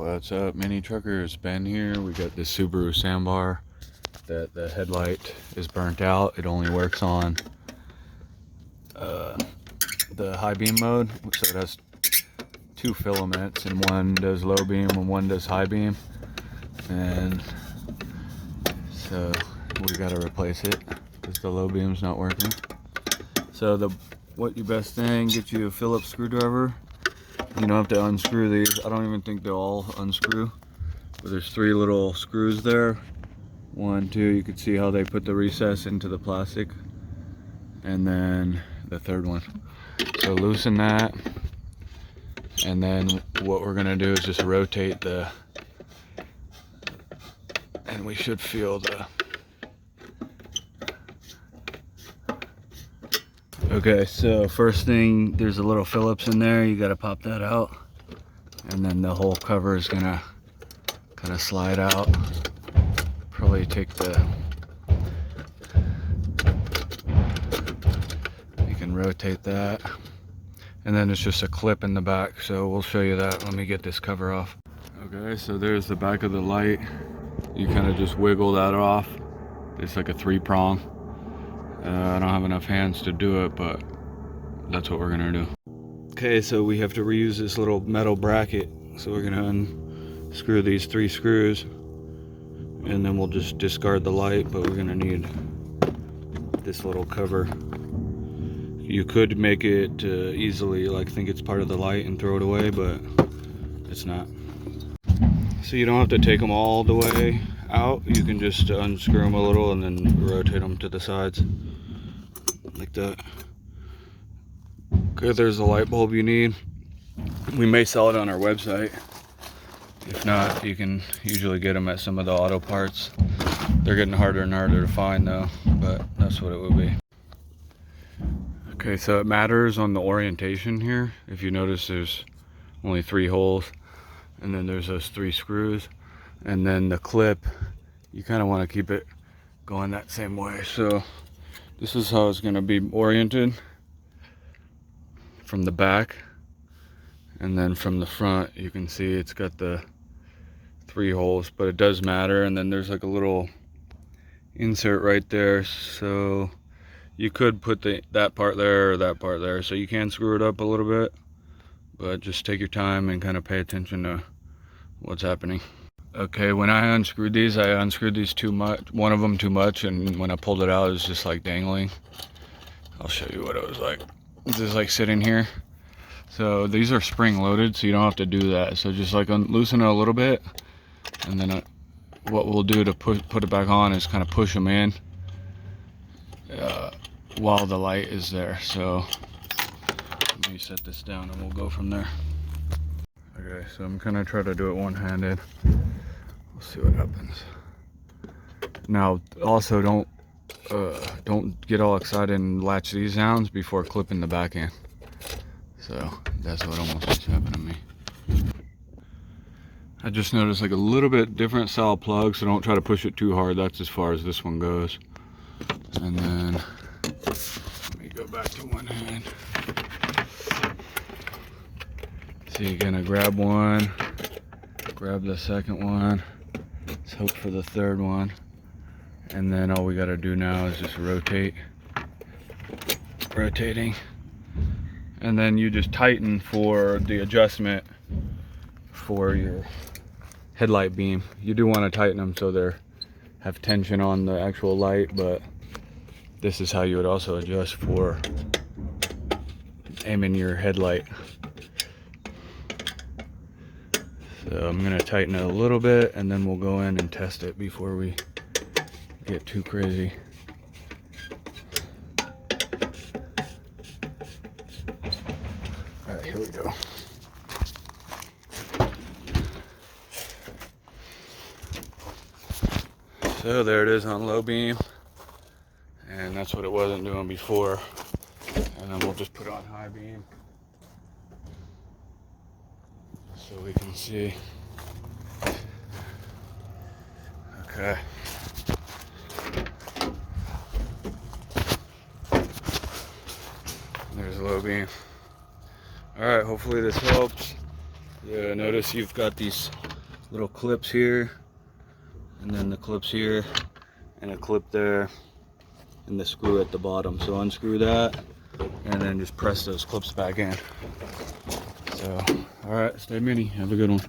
What's up, mini truckers? Ben here. We got this Subaru Sambar that the headlight is burnt out. It only works on the high beam mode, so it has two filaments, and one does low beam and one does high beam, and so we got to replace it because the low beam's not working. So what you best thing, get you a Phillips screwdriver. You don't have to unscrew these. I don't even think they'll all unscrew, but there's 3 little screws there. 1, 2, you can see how they put the recess into the plastic, and then the 3rd one. So loosen that, and then what we're gonna do is just rotate and we should feel the, okay, so first thing, there's a little Phillips in there. You gotta pop that out, and then the whole cover is gonna kind of slide out. Probably take you can rotate that, and then it's just a clip in the back, so we'll show you that. Let me get this cover off. Okay, so there's the back of the light. You kind of just wiggle that off. It's like a 3-prong. I don't have enough hands to do it, but that's what we're gonna do. Okay, so we have to reuse this little metal bracket. So we're gonna unscrew these 3 screws, and then we'll just discard the light, but we're gonna need this little cover. You could make it easily, like, think it's part of the light and throw it away, but it's not. So you don't have to take them all the way out. You can just unscrew them a little and then rotate them to the sides like that. Okay, there's the light bulb you need. We may sell it on our website. If not, you can usually get them at some of the auto parts. They're getting harder and harder to find though, but that's what it would be. Okay, so it matters on the orientation here. If you notice, there's only 3 holes, and then there's those 3 screws, and then the clip, you kind of want to keep it going that same way. So this is how it's going to be oriented from the back, and then from the front you can see it's got the 3 holes, but it does matter. And then there's like a little insert right there, so you could put that part there or that part there, so you can screw it up a little bit, but just take your time and kind of pay attention to what's happening. Okay, when I unscrewed these too much, one of them too much, and when I pulled it out, it was just like dangling. I'll show you what it was like. It's just like sitting here. So these are spring loaded, so you don't have to do that. So just like loosen it a little bit, and then what we'll do to put it back on is kind of push them in while the light is there. So let me set this down and we'll go from there. Okay, so I'm gonna try to do it one-handed. We'll see what happens. Now, also don't get all excited and latch these down before clipping the back end. So that's what almost just happened to me. I just noticed like a little bit different style plug, so don't try to push it too hard. That's as far as this one goes. And then let me go back to one hand. So you're gonna grab one, grab the second one, let's hope for the 3rd one, and then all we gotta do now is just rotating, and then you just tighten for the adjustment for your headlight beam. You do want to tighten them so they have tension on the actual light, but this is how you would also adjust for aiming your headlight. So I'm gonna tighten it a little bit, and then we'll go in and test it before we get too crazy. All right, here we go. So there it is on low beam, and that's what it wasn't doing before. And then we'll just put on high beam so we can see. Okay. There's low beam. All right, hopefully this helps. Yeah, notice you've got these little clips here, and then the clips here, and a clip there, and the screw at the bottom. So unscrew that, and then just press those clips back in. So, all right, stay mini. Have a good one.